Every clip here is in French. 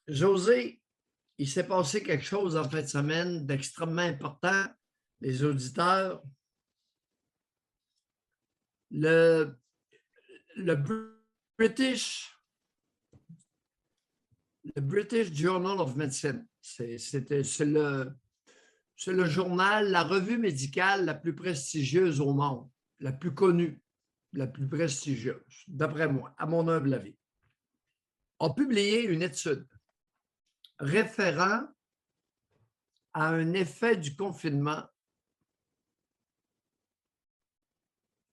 José, il s'est passé quelque chose en fin de semaine d'extrêmement important. Les auditeurs, le, le British, le British Journal of Medicine, c'est le journal, la revue médicale la plus prestigieuse au monde, la plus connue, la plus prestigieuse, d'après moi, à mon humble avis, a publié une étude référant à un effet du confinement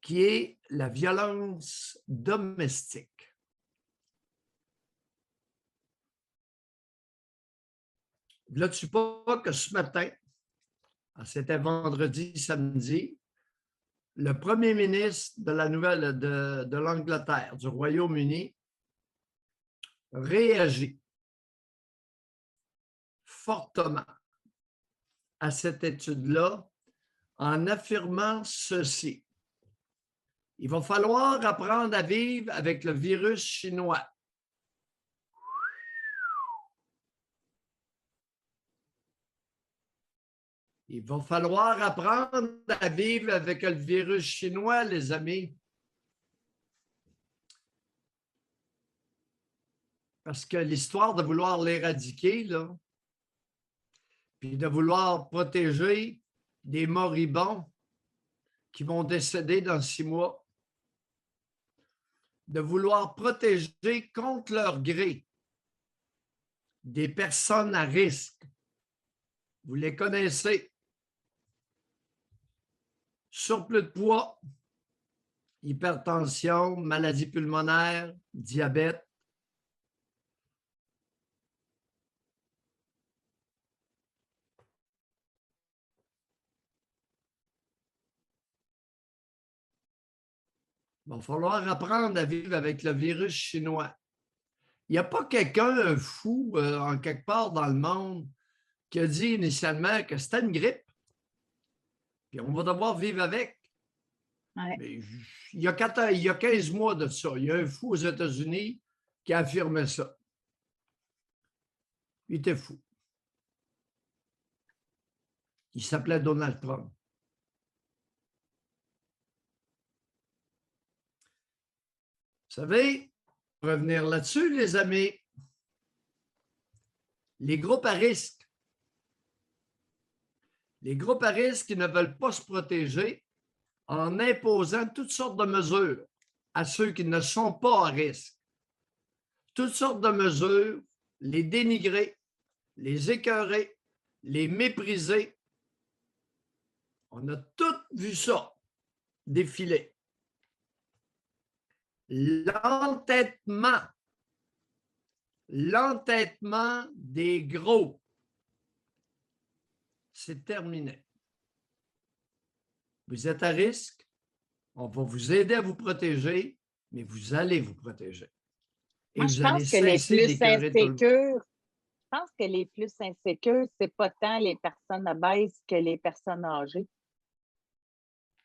qui est la violence domestique. Là-dessus pas que ce matin, c'était vendredi, samedi, le premier ministre de la nouvelle de l'Angleterre, du Royaume-Uni, réagit fortement à cette étude-là en affirmant ceci. Il va falloir apprendre à vivre avec le virus chinois. Il va falloir apprendre à vivre avec le virus chinois, les amis. Parce que l'histoire de vouloir l'éradiquer, là, puis de vouloir protéger des moribonds qui vont décéder dans 6 mois, de vouloir protéger contre leur gré des personnes à risque. Vous les connaissez. Surplus de poids, hypertension, maladie pulmonaire, diabète. Il va falloir apprendre à vivre avec le virus chinois. Il n'y a pas quelqu'un, un fou, en quelque part dans le monde, qui a dit initialement que c'était une grippe, puis on va devoir vivre avec. Ouais. Mais il y a 15 mois de ça, il y a un fou aux États-Unis qui a affirmé ça. Il était fou. Il s'appelait Donald Trump. Vous savez, pour revenir là-dessus, les amis, les groupes à risque. Les groupes à risque qui ne veulent pas se protéger en imposant toutes sortes de mesures à ceux qui ne sont pas à risque. Toutes sortes de mesures, les dénigrer, les écœurer, les mépriser. On a tous vu ça défiler. L'entêtement des gros, c'est terminé. Vous êtes à risque, on va vous aider à vous protéger, mais vous allez vous protéger. Et Moi, vous allez cesser d'écœurer tout le monde. je pense que les plus insécures, c'est pas tant les personnes obèses que les personnes âgées.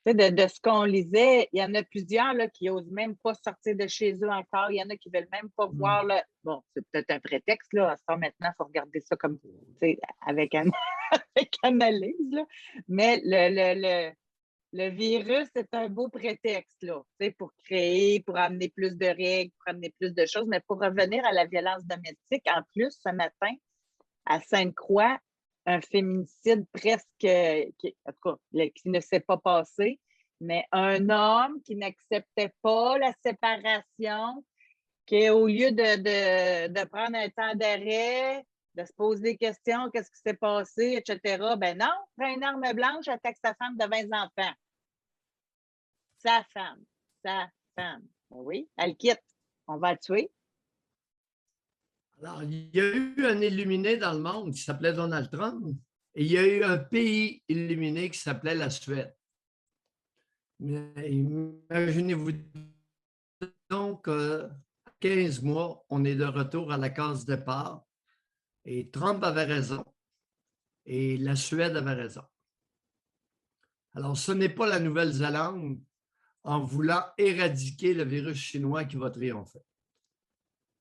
Tu sais, de ce qu'on lisait, il y en a plusieurs là, qui n'osent même pas sortir de chez eux encore. Il y en a qui ne veulent même pas voir. Là. Bon, c'est peut-être un prétexte. Là. Ça, maintenant, il faut regarder ça comme avec, avec analyse. Là. Mais le virus, c'est un beau prétexte là, pour créer, pour amener plus de règles, pour amener plus de choses. Mais pour revenir à la violence domestique, en plus, ce matin, à Sainte-Croix, un féminicide presque, en tout cas, qui ne s'est pas passé, mais un homme qui n'acceptait pas la séparation, qui au lieu de prendre un temps d'arrêt, de se poser des questions, qu'est-ce qui s'est passé, etc., ben non, prend une arme blanche, attaque sa femme de 20 enfants. Sa femme. Ben oui, elle quitte. On va le tuer. Alors, il y a eu un illuminé dans le monde qui s'appelait Donald Trump et il y a eu un pays illuminé qui s'appelait la Suède. Mais imaginez-vous donc, 15 mois, on est de retour à la case départ et Trump avait raison et la Suède avait raison. Alors, ce n'est pas la Nouvelle-Zélande en voulant éradiquer le virus chinois qui va triompher.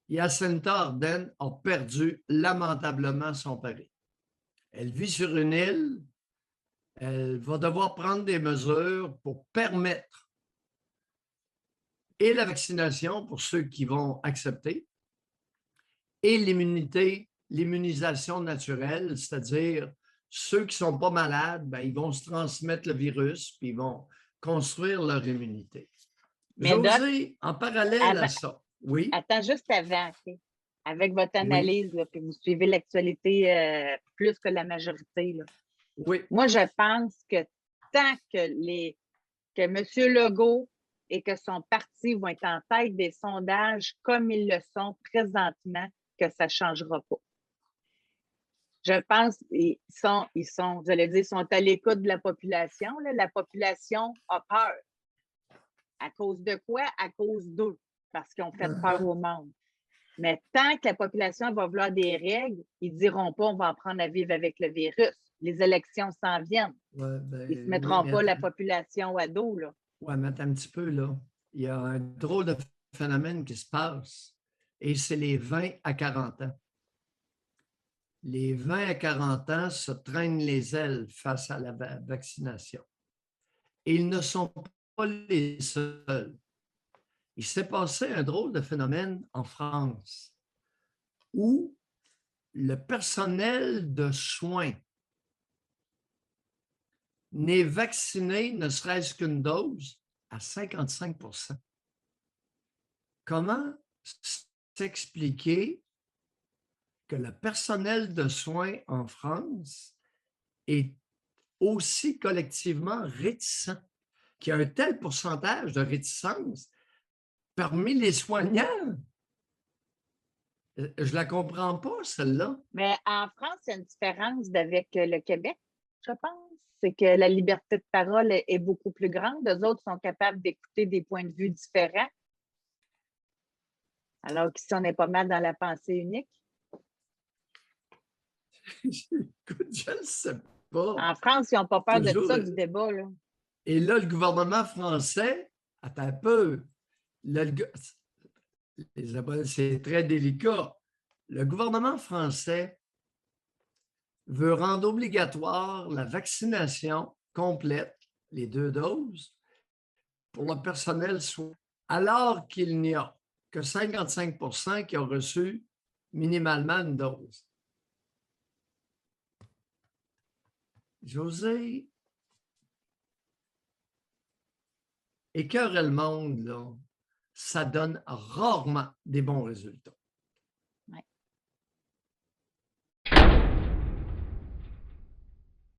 Jacinta Ardern a perdu lamentablement son pari. Elle vit sur une île. Elle va devoir prendre des mesures pour permettre et la vaccination pour ceux qui vont accepter et l'immunisation naturelle, c'est-à-dire ceux qui ne sont pas malades, ben, ils vont se transmettre le virus puis ils vont construire leur immunité. Mais Doc, Josée, en parallèle à ça, oui, attends, juste avant, avec votre oui, analyse, là, puis vous suivez l'actualité plus que la majorité, là. oui, Moi, je pense que tant que M. Legault et que son parti vont être en tête des sondages comme ils le sont présentement, que ça ne changera pas. Je pense qu'ils sont, ils sont à l'écoute de la population. Là. La population a peur. À cause de quoi? À cause d'eux, parce qu'ils ont fait peur au monde. Mais tant que la population va vouloir des règles, ils ne diront pas on va apprendre à vivre avec le virus. Les élections s'en viennent. ouais, ben, Ils ne se oui, mettront mais pas la population à dos. Là. ouais, mais attends un petit peu, là. Il y a un drôle de phénomène qui se passe et c'est les 20 à 40 ans. Les 20 à 40 ans se traînent les ailes face à la vaccination. Et ils ne sont pas les seuls. Il s'est passé un drôle de phénomène en France où le personnel de soins n'est vacciné, ne serait-ce qu'une dose, à 55 %. Comment s'expliquer que le personnel de soins en France est aussi collectivement réticent, qu'il y a un tel pourcentage de réticence parmi les soignants? Je ne la comprends pas, celle-là. Mais en France, il y a une différence avec le Québec, je pense. C'est que la liberté de parole est beaucoup plus grande. Eux autres sont capables d'écouter des points de vue différents. Alors qu'ici, on est pas mal dans la pensée unique. Écoute, je ne sais pas. En France, ils n'ont pas peur Toujours. de ça, du débat. Là. Et là, le gouvernement français, attends un peu, c'est très délicat. Le gouvernement français veut rendre obligatoire la vaccination complète, les 2 doses, pour le personnel soignant, alors qu'il n'y a que 55 % qui ont reçu minimalement une dose. Josée, écœurer le monde, là, ça donne rarement des bons résultats.